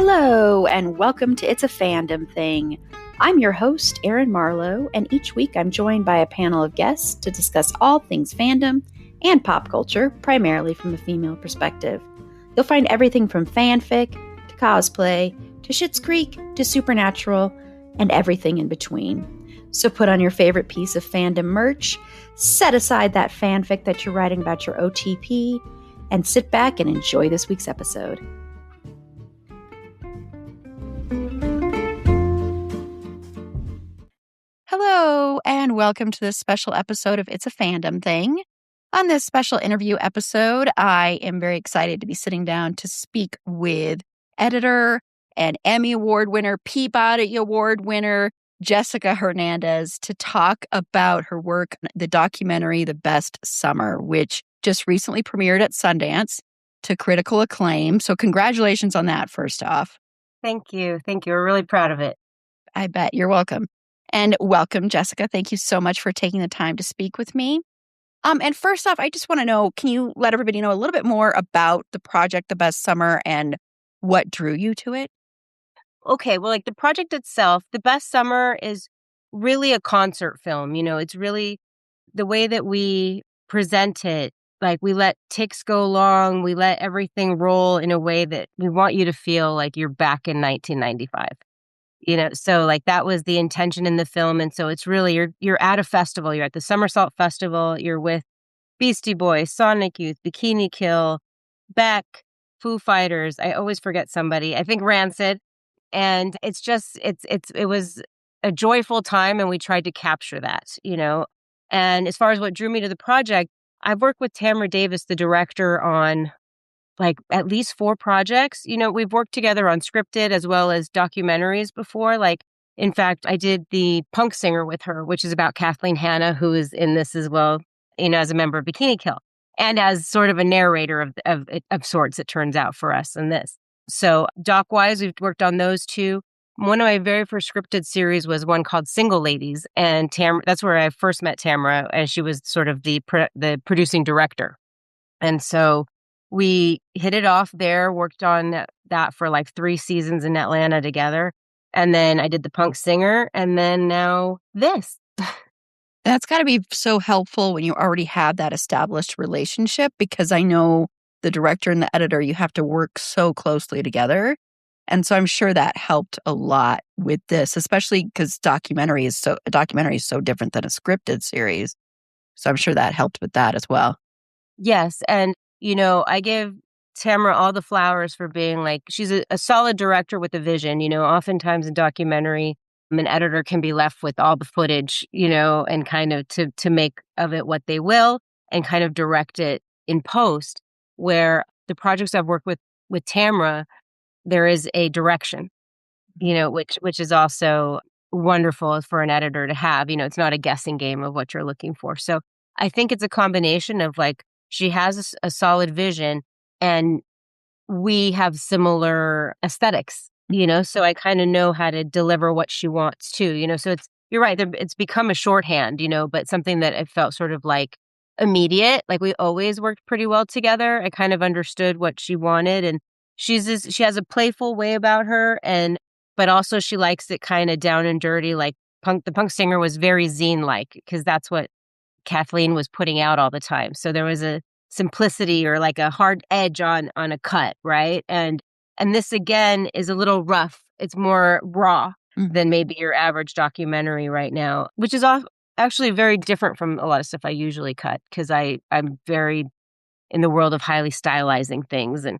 Hello, and welcome to It's a Fandom Thing. I'm your host, Erin Marlowe, and each week I'm joined by a panel of guests to discuss all things fandom and pop culture, primarily from a female perspective. You'll find everything from fanfic, to cosplay, to Schitt's Creek, to Supernatural, and everything in between. So put on your favorite piece of fandom merch, set aside that fanfic that you're writing about your OTP, and sit back and enjoy this week's episode. Hello, and welcome to this special episode of It's a Fandom Thing. On this special interview episode, I am very excited to be sitting down to speak with editor and Emmy Award winner, Peabody Award winner, Jessica Hernandez, to talk about her work, the documentary The Best Summer, which just recently premiered at Sundance to critical acclaim. So congratulations on that, first off. Thank you. We're really proud of it. I bet. You're welcome. And welcome, Jessica. Thank you so much for taking the time to speak with me. And first off, I just want to know, can you let everybody know a little bit more about the project, The Best Summer, and what drew you to it? Okay, well, the project itself, The Best Summer is really a concert film. It's really the way that we present it. We let ticks go along. We let everything roll in a way that we want you to feel like you're back in 1995. So that was the intention in the film. And so it's really, you're at a festival. You're at the Somersault Festival. You're with Beastie Boys, Sonic Youth, Bikini Kill, Beck, Foo Fighters. I always forget somebody. I think Rancid. And it's just, it was a joyful time. And we tried to capture that, And as far as what drew me to the project, I've worked with Tamra Davis, the director, on at least 4 projects. We've worked together on scripted as well as documentaries before. In fact, I did the Punk Singer with her, which is about Kathleen Hanna, who is in this as well, as a member of Bikini Kill and as sort of a narrator of sorts, it turns out, for us in this. So doc-wise, we've worked on those 2. One of my very first scripted series was one called Single Ladies, and that's where I first met Tamra, and she was sort of the producing director. And so we hit it off there, worked on that for 3 seasons in Atlanta together. And then I did the Punk Singer, and then now this. That's got to be so helpful when you already have that established relationship, because I know the director and the editor, you have to work so closely together. And so I'm sure that helped a lot with this, especially because a documentary is so different than a scripted series. So I'm sure that helped with that as well. Yes. And I give Tamra all the flowers for being she's a solid director with a vision. Oftentimes in documentary, an editor can be left with all the footage, and kind of to make of it what they will and kind of direct it in post, where the projects I've worked with Tamra, there is a direction, which is also wonderful for an editor to have. It's not a guessing game of what you're looking for. So I think it's a combination of she has a solid vision and we have similar aesthetics, so I kind of know how to deliver what she wants to, so you're right. It's become a shorthand, but something that it felt sort of immediate. We always worked pretty well together. I kind of understood what she wanted, and she has a playful way about her, but also she likes it kind of down and dirty. The Punk Singer was very zine-like, because that's what Kathleen was putting out all the time. So there was a simplicity or a hard edge on a cut, right? And this again is a little rough. It's more raw than maybe your average documentary right now, which is actually very different from a lot of stuff I usually cut, because I'm very in the world of highly stylizing things and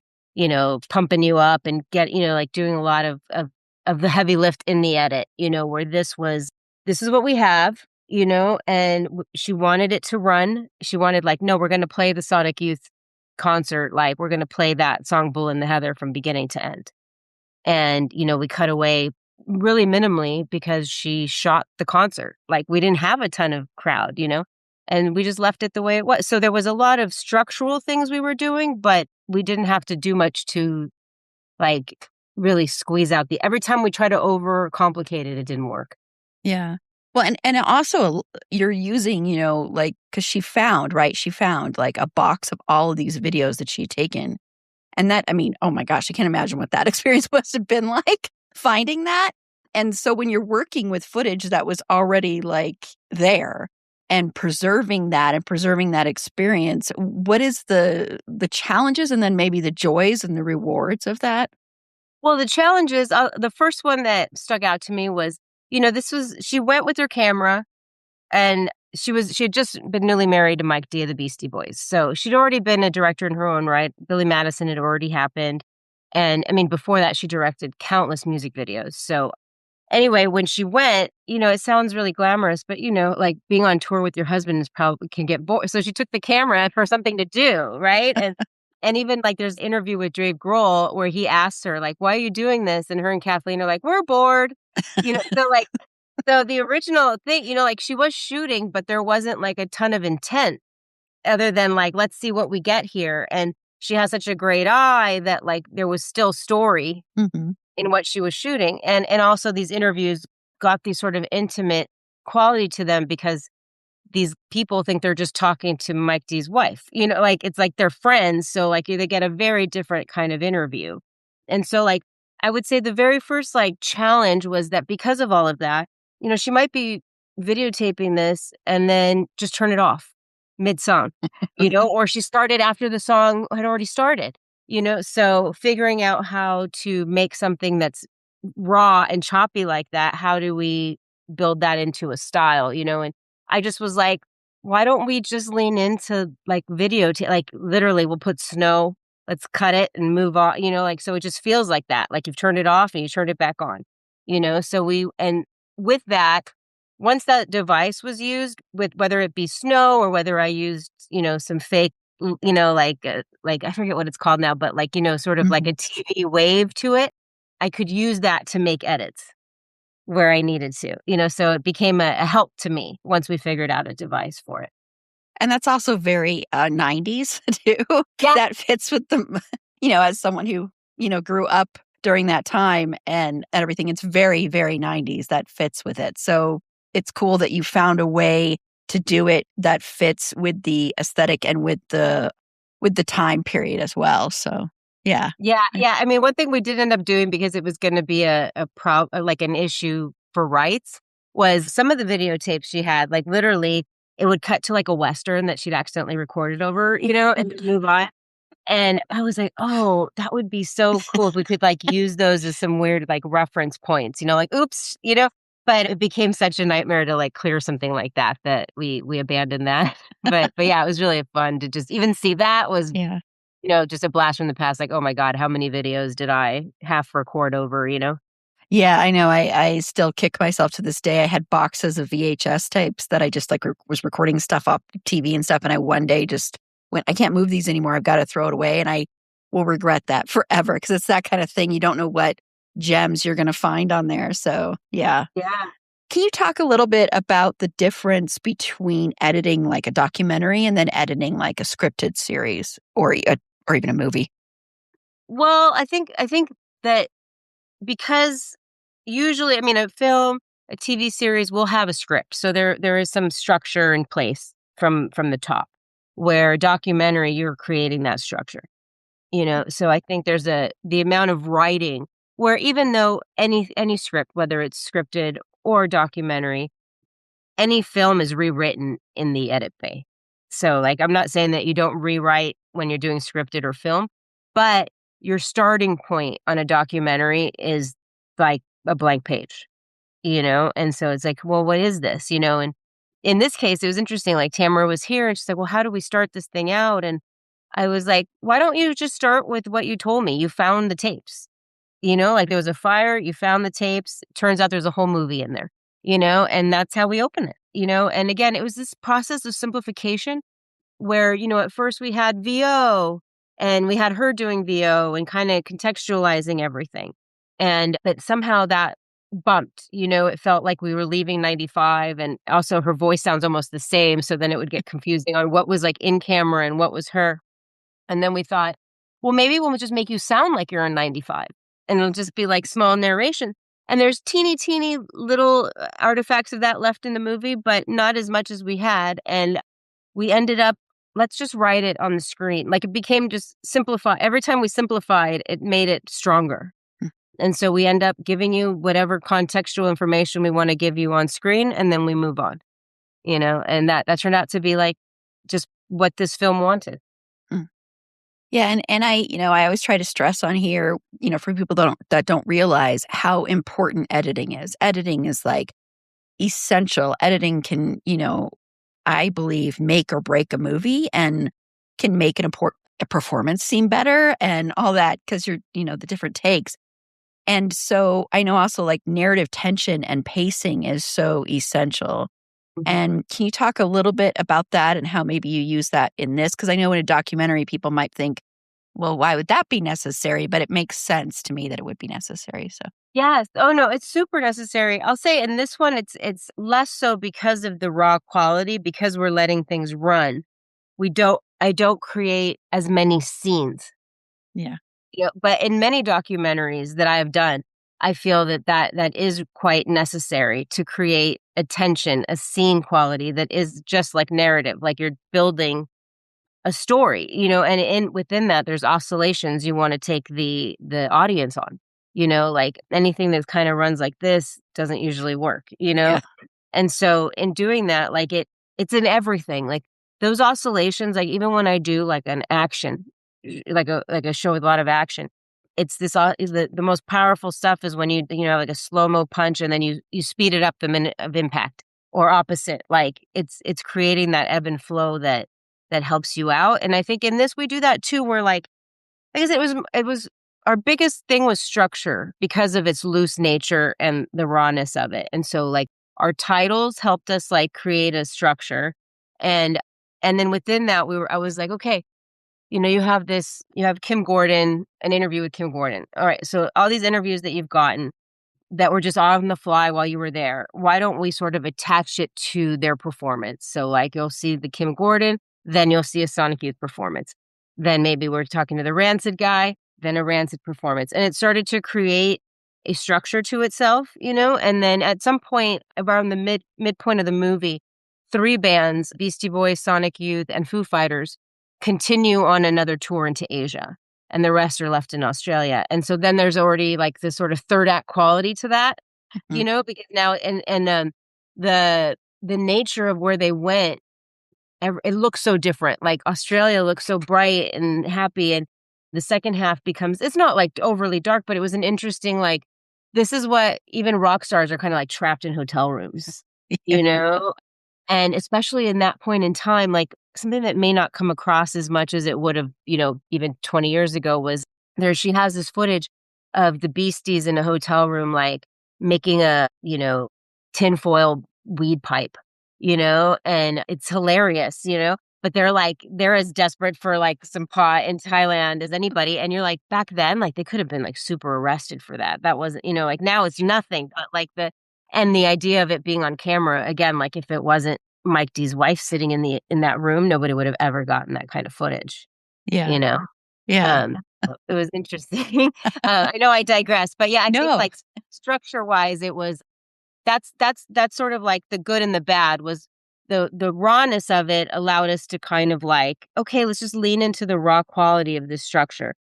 pumping you up and get doing a lot of the heavy lift in the edit, where this is what we have. And she wanted it to run. She wanted no, we're going to play the Sonic Youth concert. We're going to play that song Bull in the Heather from beginning to end. And, we cut away really minimally because she shot the concert. We didn't have a ton of crowd, and we just left it the way it was. So there was a lot of structural things we were doing, but we didn't have to do much to really squeeze out every time we tried to overcomplicate it, it didn't work. Yeah. Well, and also you're using, because she found a box of all of these videos that she'd taken And that, I mean, oh my gosh, I can't imagine what that experience must have been like finding that. And so when you're working with footage that was already like there and preserving that experience, what is the challenges and then maybe the joys and the rewards of that? Well, the challenge is the first one that stuck out to me was, she went with her camera and she had just been newly married to Mike D of the Beastie Boys. So she'd already been a director in her own right. Billy Madison had already happened. And I mean, before that, she directed countless music videos. So anyway, when she went, it sounds really glamorous, but like being on tour with your husband is probably can get bored. So she took the camera for something to do, right? And even like there's an interview with Dave Grohl where he asked her, like, why are you doing this? And her and Kathleen are like, we're bored. So the original thing, like she was shooting, but there wasn't like a ton of intent other than like, let's see what we get here. And she has such a great eye that like there was still story in what she was shooting. And also these interviews got these sort of intimate quality to them because these people think they're just talking to Mike D's wife. Like it's like they're friends. So like they get a very different kind of interview. And so like I would say the very first like challenge was that because of all of that, she might be videotaping this and then just turn it off mid-song, or she started after the song had already started, so figuring out how to make something that's raw and choppy like that, how do we build that into a style, and I just was like, why don't we just lean into like video, like literally we'll put snow, let's cut it and move on, like, so it just feels like that, like you've turned it off and you turned it back on, and with that, once that device was used, with whether it be snow or whether I used, some fake, like I forget what it's called now, but like, sort of like a TV wave to it, I could use that to make edits where I needed to, so it became a help to me once we figured out a device for it. And that's also very 90s too. Yeah. That fits with the, as someone who, grew up during that time and everything, it's very, very 90s that fits with it. So it's cool that you found a way to do it that fits with the aesthetic and with the time period as well. So yeah. Yeah. I mean, one thing we did end up doing because it was going to be like an issue for rights was some of the videotapes she had, like literally it would cut to like a Western that she'd accidentally recorded over, and move on. And I was like, oh, that would be so cool if we could like use those as some weird like reference points, like, oops, but it became such a nightmare to like clear something like that we abandoned that. But yeah, it was really fun to just even see that was, just a blast from the past. Like, oh my God, how many videos did I have to record over, Yeah, I know. I still kick myself to this day. I had boxes of VHS tapes that I just like was recording stuff off TV and stuff. And I one day just went, I can't move these anymore. I've got to throw it away. And I will regret that forever because it's that kind of thing. You don't know what gems you're going to find on there. So yeah. Yeah. Can you talk a little bit about the difference between editing like a documentary and then editing like a scripted series or even a movie? Well, I think that because usually, I mean, a film, a TV series will have a script. So there is some structure in place from the top, where a documentary, you're creating that structure, So I think there's the amount of writing where even though any script, whether it's scripted or documentary, any film is rewritten in the edit bay. So like, I'm not saying that you don't rewrite when you're doing scripted or film, but your starting point on a documentary is like a blank page, And so it's like, well, what is this, And in this case, it was interesting. Like Tamara was here and she's like, well, how do we start this thing out? And I was like, why don't you just start with what you told me? You found the tapes, like there was a fire, you found the tapes. Turns out there's a whole movie in there, and that's how we open it, And again, it was this process of simplification where, at first we had VO and we had her doing VO and kind of contextualizing everything. But somehow that bumped, it felt like we were leaving 95 and also her voice sounds almost the same. So then it would get confusing on what was like in camera and what was her. And then we thought, well, maybe we'll just make you sound like you're in 95 and it'll just be like small narration. And there's teeny little artifacts of that left in the movie, but not as much as we had. And we ended up let's just write it on the screen. Like, it became just simplify. Every time we simplified, it made it stronger. And so we end up giving you whatever contextual information we want to give you on screen, and then we move on, and that turned out to be like just what this film wanted. Yeah, and I always try to stress on here, for people that don't realize how important editing is. Editing is like essential. Editing can, I believe, make or break a movie and can make a performance seem better and all that because you're, the different takes. And so I know also like narrative tension and pacing is so essential. And can you talk a little bit about that and how maybe you use that in this? Because I know in a documentary, people might think, well, why would that be necessary? But it makes sense to me that it would be necessary. So Yes. Oh no, it's super necessary. I'll say in this one, it's less so because of the raw quality, because we're letting things run. I don't create as many scenes. yeah. But in many documentaries that I have done, I feel that is quite necessary to create a tension, a scene quality that is just like narrative, like you're building a story, and within that there's oscillations you want to take the audience on, like anything that kind of runs like this doesn't usually work. Yeah. And so in doing that, like it's in everything, like those oscillations, like even when I do like an action, like a show with a lot of action, it's this is the most powerful stuff is when like a slow-mo punch and then you speed it up the minute of impact, or opposite, like it's creating that ebb and flow that helps you out. And I think in this we do that too. We're like I said, it was our biggest thing was structure because of its loose nature and the rawness of it. And so like our titles helped us like create a structure. And then within that I was like, okay, you have Kim Gordon, an interview with Kim Gordon. All right. So all these interviews that you've gotten that were just on the fly while you were there, why don't we sort of attach it to their performance? So like you'll see the Kim Gordon, then you'll see a Sonic Youth performance. Then maybe we're talking to the Rancid guy, then a Rancid performance. And it started to create a structure to itself, and then at some point around the midpoint of the movie, 3 bands, Beastie Boys, Sonic Youth, and Foo Fighters, continue on another tour into Asia, and the rest are left in Australia. And so then there's already like this sort of third act quality to that, because now and the nature of where they went, it looks so different. Like Australia looks so bright and happy, and the second half becomes, it's not like overly dark, but it was an interesting, like, this is what even rock stars are kind of like trapped in hotel rooms, And especially in that point in time, like something that may not come across as much as it would have, even 20 years ago was she has this footage of the Beasties in a hotel room, like making a, tinfoil weed pipe, and it's hilarious, but they're as desperate for like some pot in Thailand as anybody. And you're like, back then, like they could have been like super arrested for that. That wasn't, like now it's nothing, but like and the idea of it being on camera, again, like if it wasn't Mike D's wife sitting in that room, nobody would have ever gotten that kind of footage. Yeah. Yeah. It was interesting. I know I digress, but yeah, I think like structure wise, it was that's sort of like the good and the bad was the rawness of it allowed us to kind of like, okay, let's just lean into the raw quality of this structure,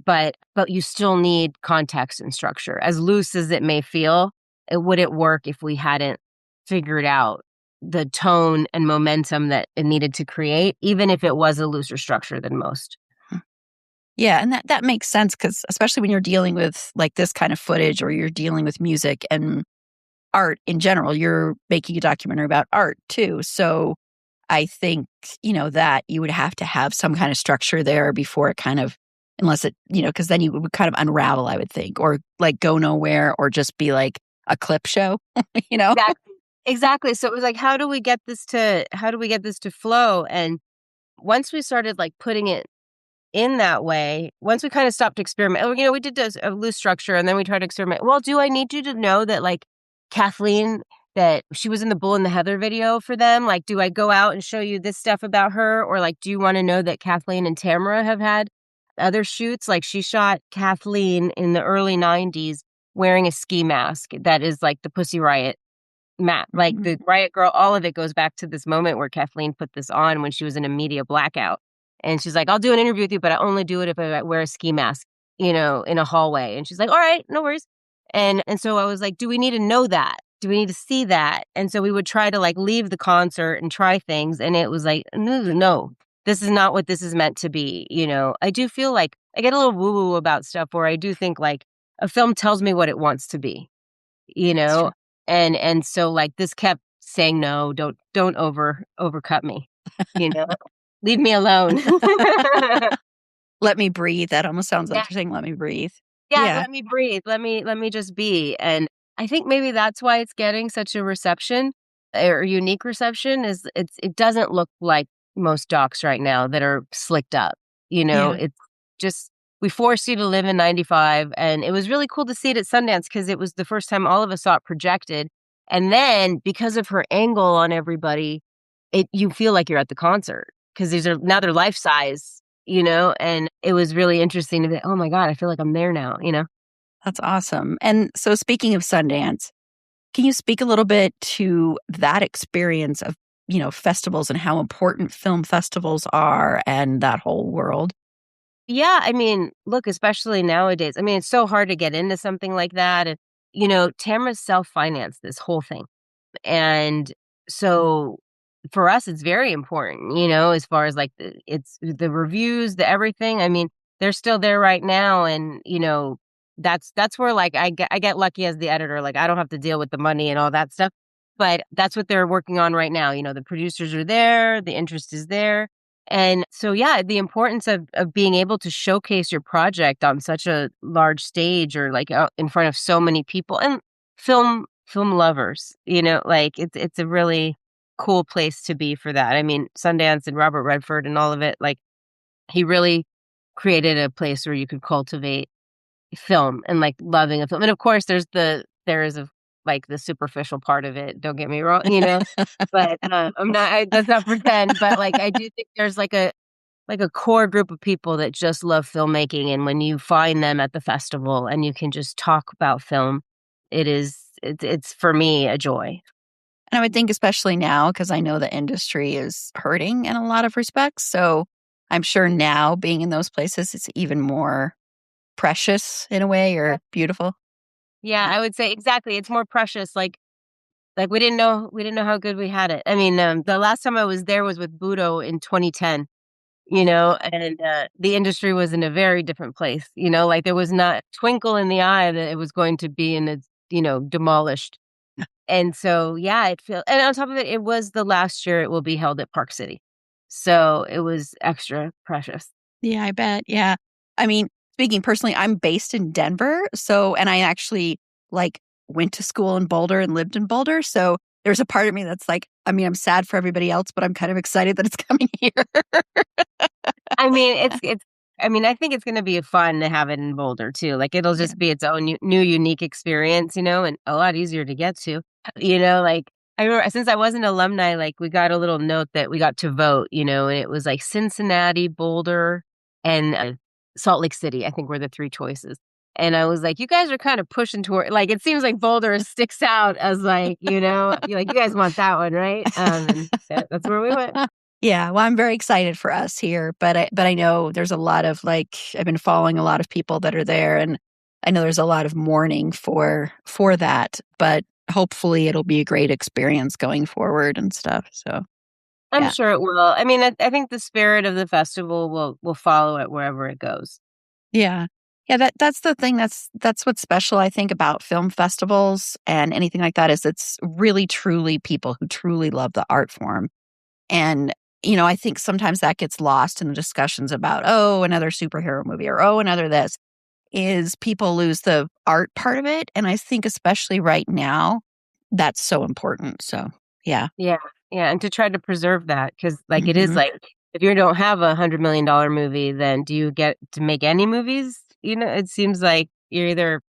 but you still need context and structure, as loose as it may feel. It wouldn't work if we hadn't figured out the tone and momentum that it needed to create, even if it was a looser structure than most. Yeah, and that makes sense because especially when you're dealing with like this kind of footage or you're dealing with music and art in general, you're making a documentary about art too. So I think, that you would have to have some kind of structure there before it kind of, unless it, because then you would kind of unravel, I would think, or like go nowhere or just be like a clip show, Exactly. So it was like, how do we get this to flow? And once we started like putting it in that way, once we kind of stopped experimenting, we did a loose structure and then we tried to experiment. Well, do I need you to know that like Kathleen, that she was in the Bull and the Heather video for them? Like, do I go out and show you this stuff about her? Or like, do you want to know that Kathleen and Tamara have had other shoots? Like she shot Kathleen in the early 90s wearing a ski mask that is like the Pussy Riot Matt, like Mhm. the Riot Girl, all of it goes back to this moment where Kathleen put this on when she was in a media blackout. And she's like, I'll do an interview with you, but I only do it if I wear a ski mask, in a hallway. And she's like, all right, no worries. And so I was like, do we need to know that? Do we need to see that? And so we would try to like leave the concert and try things. And it was like, no, this is not what this is meant to be. I do feel like I get a little woo woo about stuff where I do think like a film tells me what it wants to be, you That's know? true. And so like this kept saying, no, don't overcut me, you know, leave me alone. Let me breathe. That almost sounds like Yeah. you're saying, let me breathe. Yeah, Yeah. let me breathe. Let me just be. And I think maybe that's why it's getting such a reception or unique reception is it doesn't look like most docs right now that are slicked up. Yeah. It's just we forced you to live in 95 and it was really cool to see it at Sundance because it was the first time all of us saw it projected. And then because of her angle on everybody, you feel like you're at the concert because these are now they're life size, and it was really interesting to be, oh my God, I feel like I'm there now. That's awesome. And so, speaking of Sundance, can you speak a little bit to that experience of, festivals and how important film festivals are and that whole world? Yeah, I mean, look, especially nowadays, I mean, it's so hard to get into something like that. And, Tamara's self-financed this whole thing. And so for us, it's very important, as far as like it's the reviews, the everything. I mean, they're still there right now. And, that's where like I get lucky as the editor. Like I don't have to deal with the money and all that stuff. But that's what they're working on right now. The producers are there, the interest is there. And so, yeah, the importance of being able to showcase your project on such a large stage or like out in front of so many people and film lovers, like it's a really cool place to be for that. I mean, Sundance and Robert Redford and all of it, like he really created a place where you could cultivate film and like loving a film. And of course, there is a like the superficial part of it. Don't get me wrong, but let's not pretend. But like, I do think there's like a core group of people that just love filmmaking, and when you find them at the festival and you can just talk about film, it's for me a joy. And I would think, especially now, because I know the industry is hurting in a lot of respects. So I'm sure now being in those places, it's even more precious in a way or beautiful. Yeah, Yeah. I would say exactly. It's more precious. Like we didn't know how good we had it. I mean, the last time I was there was with Budo in 2010. And the industry was in a very different place. Like there was not twinkle in the eye that it was going to be in its demolished. And so, yeah, and on top of it, it was the last year it will be held at Park City. So it was extra precious. Yeah, I bet. Yeah. I mean, speaking personally, I'm based in Denver. So, and I actually like went to school in Boulder and lived in Boulder. So there's a part of me that's like, I mean, I'm sad for everybody else, but I'm kind of excited that it's coming here. I mean, I mean, I think it's gonna be fun to have it in Boulder too. Like it'll Yeah. just be its own new unique experience, and a lot easier to get to. Like I remember since I was an alumni, like we got a little note that we got to vote, and it was like Cincinnati, Boulder, and Salt Lake City, I think were the three choices. And I was like, you guys are kind of pushing toward like it seems like Boulder sticks out as like, you're like, you guys want that one, right? And that's where we went. Yeah, well, I'm very excited for us here, but I know there's a lot of like I've been following a lot of people that are there, and I know there's a lot of mourning for that, but hopefully it'll be a great experience going forward and stuff. So I'm yeah, sure it will. I mean, I think the spirit of the festival will follow it wherever it goes. yeah, yeah. That's the thing. That's what's special. I think about film festivals and anything like that is it's really truly people who truly love the art form. And, I think sometimes that gets lost in the discussions about, oh, another superhero movie or, oh, another this is people lose the art part of it. And I think especially right now, that's so important. So, yeah. Yeah, yeah, and to try to preserve that because, like, it is Hmm. like if you don't have $100 million movie, then do you get to make any movies? It seems like you're either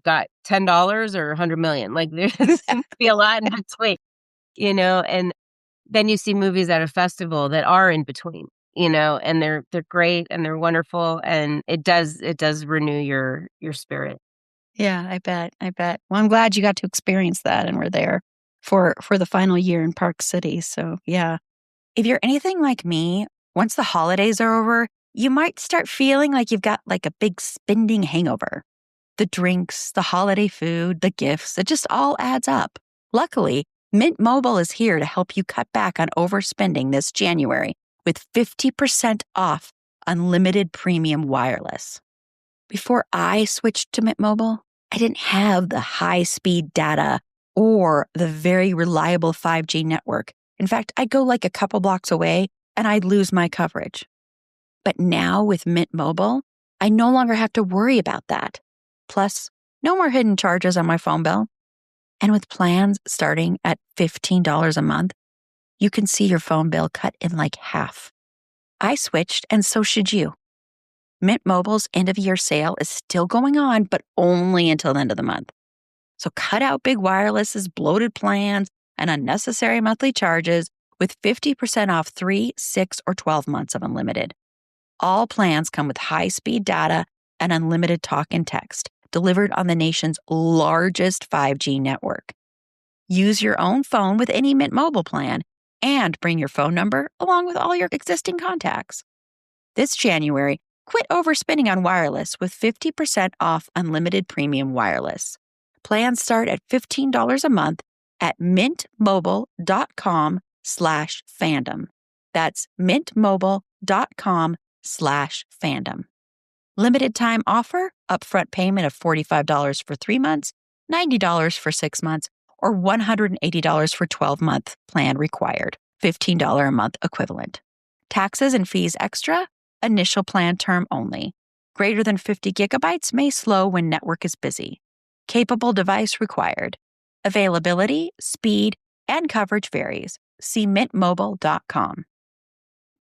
got $10 or 100 million. Like there seems to be a lot in between. And then you see movies at a festival that are in between. And they're great and they're wonderful, and it does renew your spirit. Yeah, I bet. I bet. Well, I'm glad you got to experience that and were there for the final year in Park City. So, yeah. If you're anything like me, once the holidays are over, you might start feeling like you've got like a big spending hangover. The drinks, the holiday food, the gifts, it just all adds up. Luckily, Mint Mobile is here to help you cut back on overspending this January with 50% off unlimited premium wireless. Before I switched to Mint Mobile, I didn't have the high-speed data or the very reliable 5G network. In fact, I'd go like a couple blocks away and I'd lose my coverage. But now with Mint Mobile, I no longer have to worry about that. Plus, no more hidden charges on my phone bill. And with plans starting at $15 a month, you can see your phone bill cut in like half. I switched, and so should you. Mint Mobile's end-of-year sale is still going on, but only until the end of the month. So cut out big wireless's bloated plans and unnecessary monthly charges with 50% off 3, 6, or 12 months of unlimited. All plans come with high-speed data and unlimited talk and text, delivered on the nation's largest 5G network. Use your own phone with any Mint Mobile plan and bring your phone number along with all your existing contacts. This January, quit overspending on wireless with 50% off unlimited premium wireless. Plans start at $15 a month at mintmobile.com/fandom. That's mintmobile.com/fandom. Limited time offer, upfront payment of $45 for 3 months, $90 for 6 months, or $180 for 12-month plan required, $15 a month equivalent. Taxes and fees extra, initial plan term only. Greater than 50 gigabytes may slow when network is busy. Capable device required. Availability, speed, and coverage varies. See mintmobile.com.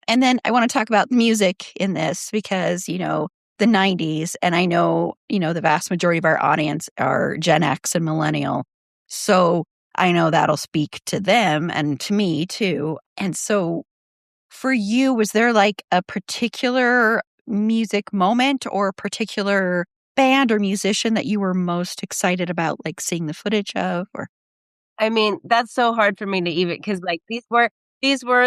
And then I want to talk about music in this because, the 90s, and I know, the vast majority of our audience are Gen X and millennial. So I know that'll speak to them and to me too. And so for you, was there like a particular music moment or a particular band or musician that you were most excited about, like seeing the footage of? Or I mean, that's so hard for me to even, because like these were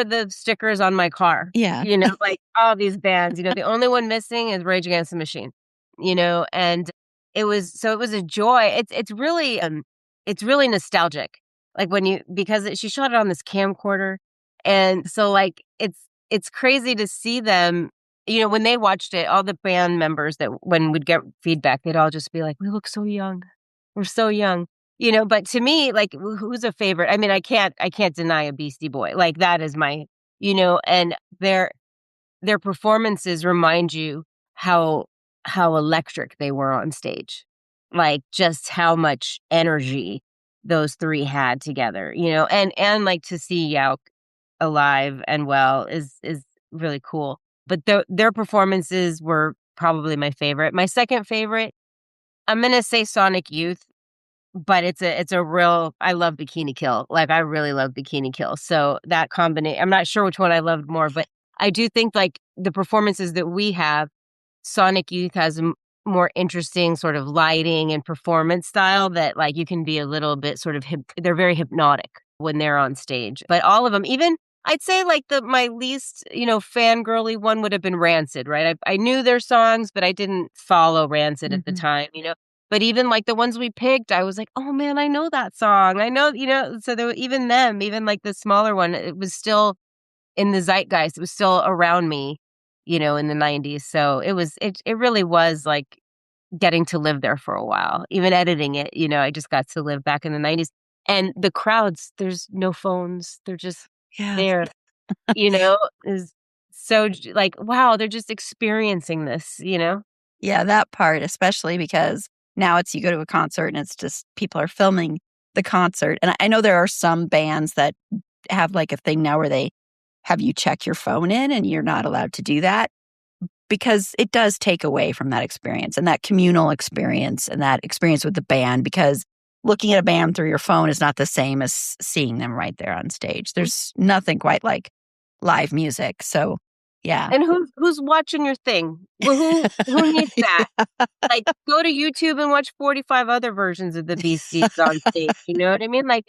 the stickers on my car. Yeah. Like all these bands, the only one missing is Rage Against the Machine, and it was a joy. It's really nostalgic. Like because she shot it on this camcorder. And so like, it's crazy to see them, when they watched it, all the band members that when we'd get feedback, they'd all just be like, we look so young. We're so young. But to me, like, who's a favorite? I mean, I can't deny a Beastie Boy. Like, that is my, and their performances remind you how electric they were on stage. Like, just how much energy those three had together, and like to see Yauk alive and well is really cool. But their performances were probably my favorite. My second favorite, I'm going to say Sonic Youth. But it's a real, I love Bikini Kill. Like, I really love Bikini Kill. So that combination, I'm not sure which one I loved more, but I do think like the performances that we have, Sonic Youth has a more interesting sort of lighting and performance style that like you can be a little bit sort of, they're very hypnotic when they're on stage. But all of them, even I'd say like my least, fangirly one would have been Rancid, right? I knew their songs, but I didn't follow Rancid at the time, But even like the ones we picked, I was like, oh man, I know that song. I know, so there were even like the smaller one, it was still in the zeitgeist. It was still around me, in the 90s. So it really was like getting to live there for a while, even editing it, I just got to live back in the 90s. And the crowds, there's no phones. They're just there, is so like, wow, they're just experiencing this, Yeah, that part, especially because now it's you go to a concert and it's just people are filming the concert. And I know there are some bands that have like a thing now where they have you check your phone in and you're not allowed to do that because it does take away from that experience and that communal experience and that experience with the band, because looking at a band through your phone is not the same as seeing them right there on stage. There's nothing quite like live music. So Yeah. And who's watching your thing? Well, who needs that? Like, go to YouTube and watch 45 other versions of the Beasties on stage. You know what I mean? Like,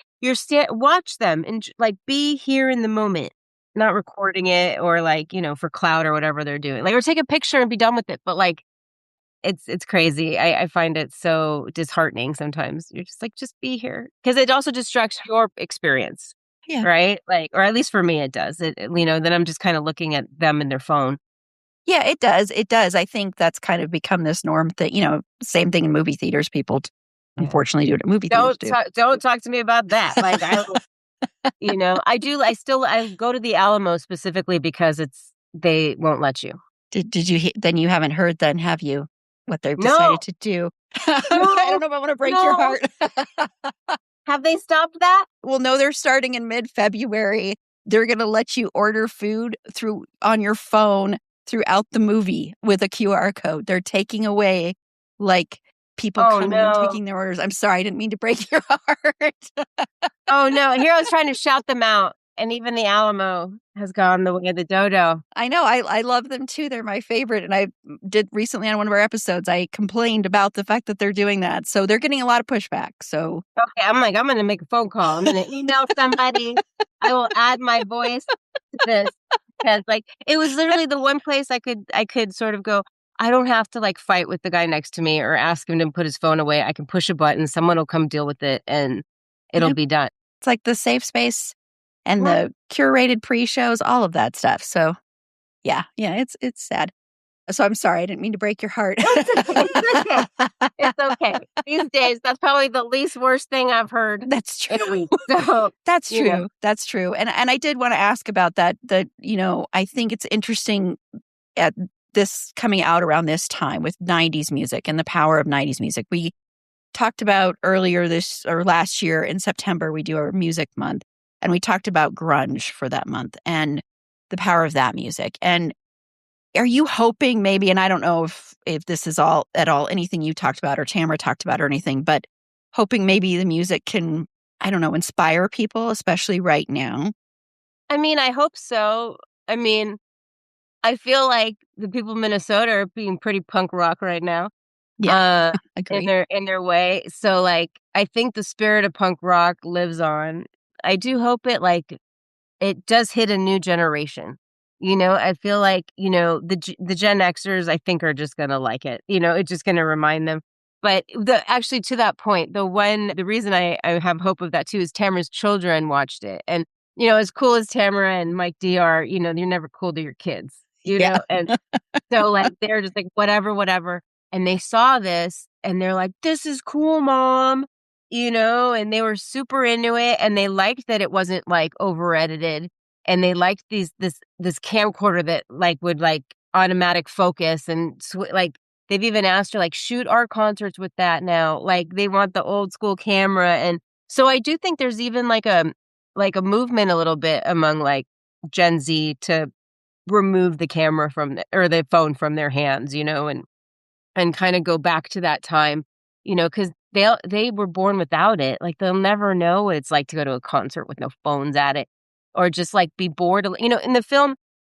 watch them and like be here in the moment, not recording it or like for cloud or whatever they're doing. Like, or take a picture and be done with it. But like, it's crazy. I find it so disheartening sometimes. You're just like, just be here because it also distracts your experience. Yeah. Right? Like, or at least for me, it does. Then I'm just kind of looking at them and their phone. Yeah, it does. It does. I think that's kind of become this norm that, same thing in movie theaters. People unfortunately do it at movie theaters too. Don't talk to me about that. Like, I go to the Alamo specifically because they won't let you. Did you, then you haven't heard then, have you, what they've No. decided to do? I don't know if I want to break your heart. Have they stopped that? Well, no, they're starting in mid-February. They're going to let you order food on your phone throughout the movie with a QR code. They're taking away like people coming and taking their orders. I'm sorry, I didn't mean to break your heart. Oh no, here I was trying to shout them out. And even the Alamo has gone the way of the dodo. I know. I love them too. They're my favorite. And I did recently on one of our episodes, I complained about the fact that they're doing that. So they're getting a lot of pushback. So okay, I'm going to make a phone call. I'm going to email somebody. I will add my voice to this because like it was literally the one place I could sort of go, I don't have to like fight with the guy next to me or ask him to put his phone away. I can push a button. Someone will come deal with it and it'll be done. It's like the safe space. And the curated pre-shows, all of that stuff. So, yeah, it's sad. So I'm sorry, I didn't mean to break your heart. It's okay. These days, that's probably the least worst thing I've heard. That's true. In a week. So, that's true. That's true. And I did want to ask about that. That I think it's interesting at this coming out around this time with 90s music and the power of 90s music. We talked about earlier last year in September, we do our music month. And we talked about grunge for that month and the power of that music. And are you hoping maybe, and I don't know if this is at all anything you talked about or Tamara talked about or anything, but hoping maybe the music can, I don't know, inspire people, especially right now? I mean, I hope so. I mean, I feel like the people of Minnesota are being pretty punk rock right now. Yeah, agree. in their way. So like, I think the spirit of punk rock lives on. I do hope it does hit a new generation. I feel like, the Gen Xers, I think, are just going to like it. It's just going to remind them. But actually, to that point, the reason I have hope of that, too, is Tamara's children watched it. And, as cool as Tamara and Mike D are, you're never cool to your kids, know? And so, like, they're just like, whatever. And they saw this and they're like, this is cool, Mom. And they were super into it and they liked that it wasn't like over edited and they liked this camcorder that like would like automatic focus and like they've even asked her like shoot our concerts with that now. Like they want the old school camera. And so I do think there's even like a movement a little bit among like Gen Z to remove the camera or the phone from their hands, and kind of go back to that time, because they were born without it. Like they'll never know what it's like to go to a concert with no phones at it or just like be bored. In the film,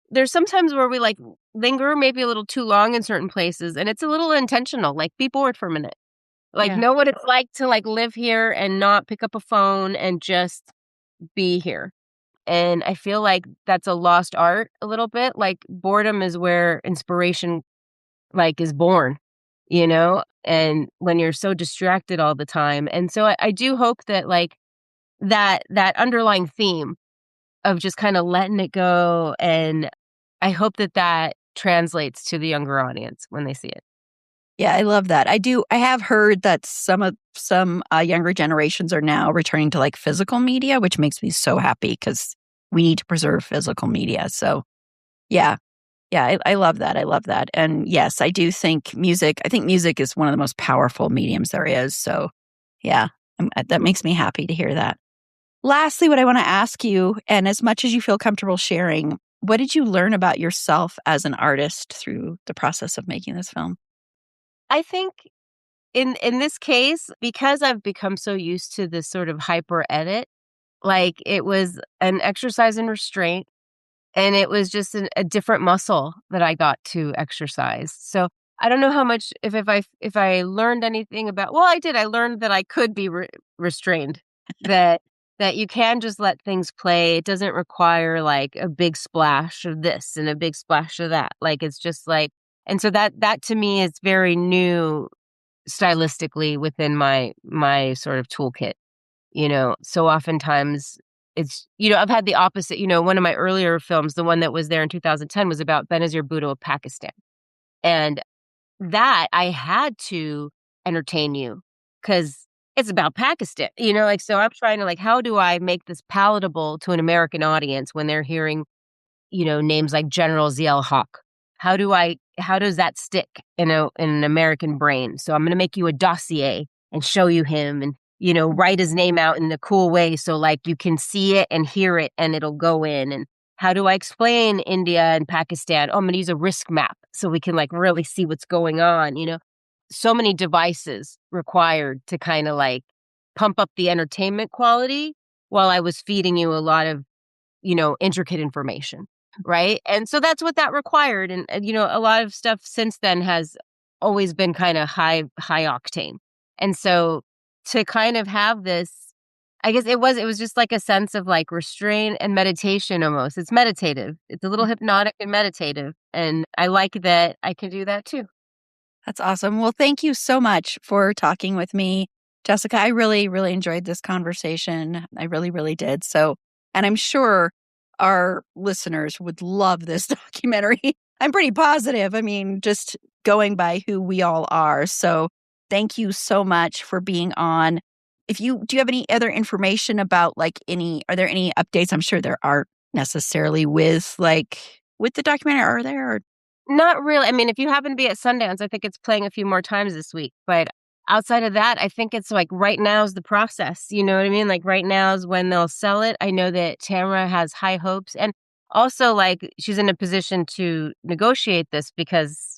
there's sometimes where we like linger maybe a little too long in certain places and it's a little intentional, like be bored for a minute. Like know what it's like to like live here and not pick up a phone and just be here. And I feel like that's a lost art a little bit. Like boredom is where inspiration like is born. And when you're so distracted all the time. And so I do hope that like that underlying theme of just kind of letting it go. And I hope that translates to the younger audience when they see it. Yeah, I love that. I have heard that some younger generations are now returning to like physical media, which makes me so happy because we need to preserve physical media. So yeah, I love that. I love that. And yes, I do think music is one of the most powerful mediums there is. So yeah, that makes me happy to hear that. Lastly, what I want to ask you, and as much as you feel comfortable sharing, what did you learn about yourself as an artist through the process of making this film? I think in this case, because I've become so used to this sort of hyper edit, like it was an exercise in restraint. And it was just a different muscle that I got to exercise. So I don't know how much, if I learned anything about, well, I did. I learned that I could be restrained, that you can just let things play. It doesn't require like a big splash of this and a big splash of that. Like, it's just like, and so that to me is very new stylistically within my sort of toolkit, so oftentimes it's, I've had the opposite. One of my earlier films, the one that was there in 2010, was about Benazir Bhutto of Pakistan. And that I had to entertain you because it's about Pakistan, so I'm trying to, like, how do I make this palatable to an American audience when they're hearing, names like General Zia Haq? How does that stick in an American brain? So I'm going to make you a dossier and show you him and, write his name out in a cool way. So like you can see it and hear it and it'll go in. And how do I explain India and Pakistan? Oh, I'm going to use a risk map so we can like really see what's going on. So many devices required to kind of like pump up the entertainment quality while I was feeding you a lot of, intricate information. Right. And so that's what that required. And, a lot of stuff since then has always been kind of high octane. And so to kind of have this, I guess it was just like a sense of like restraint and meditation almost. It's meditative. It's a little hypnotic and meditative. And I like that I can do that too. That's awesome. Well, thank you so much for talking with me, Jessica. I really, really enjoyed this conversation. I really, really did. So, and I'm sure our listeners would love this documentary. I'm pretty positive. I mean, just going by who we all are. So thank you so much for being on. Do you have any other information about are there any updates? I'm sure there aren't necessarily with the documentary, are there? Or? Not really. I mean, if you happen to be at Sundance, I think it's playing a few more times this week. But outside of that, I think it's like right now is the process. You know what I mean? Like right now is when they'll sell it. I know that Tamara has high hopes. And also like she's in a position to negotiate this because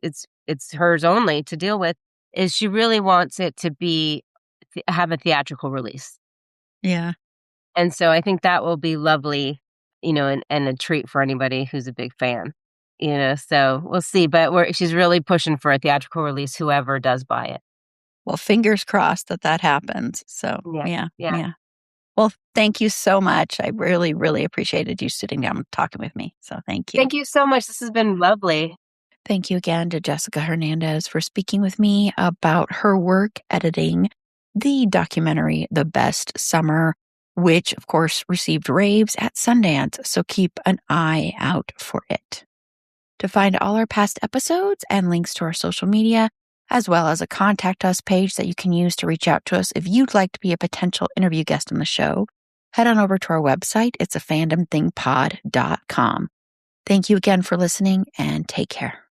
it's hers only to deal with, is she really wants it to have a theatrical release. Yeah. And so I think that will be lovely, and a treat for anybody who's a big fan. So we'll see. But she's really pushing for a theatrical release, whoever does buy it. Well, fingers crossed that happens. So, yeah. Well, thank you so much. I really, really appreciated you sitting down and talking with me. So thank you. Thank you so much. This has been lovely. Thank you again to Jessica Hernandez for speaking with me about her work editing the documentary, The Best Summer, which, of course, received raves at Sundance. So keep an eye out for it. To find all our past episodes and links to our social media, as well as a contact us page that you can use to reach out to us if you'd like to be a potential interview guest on the show, head on over to our website. It's a fandomthingpod.com. Thank you again for listening and take care.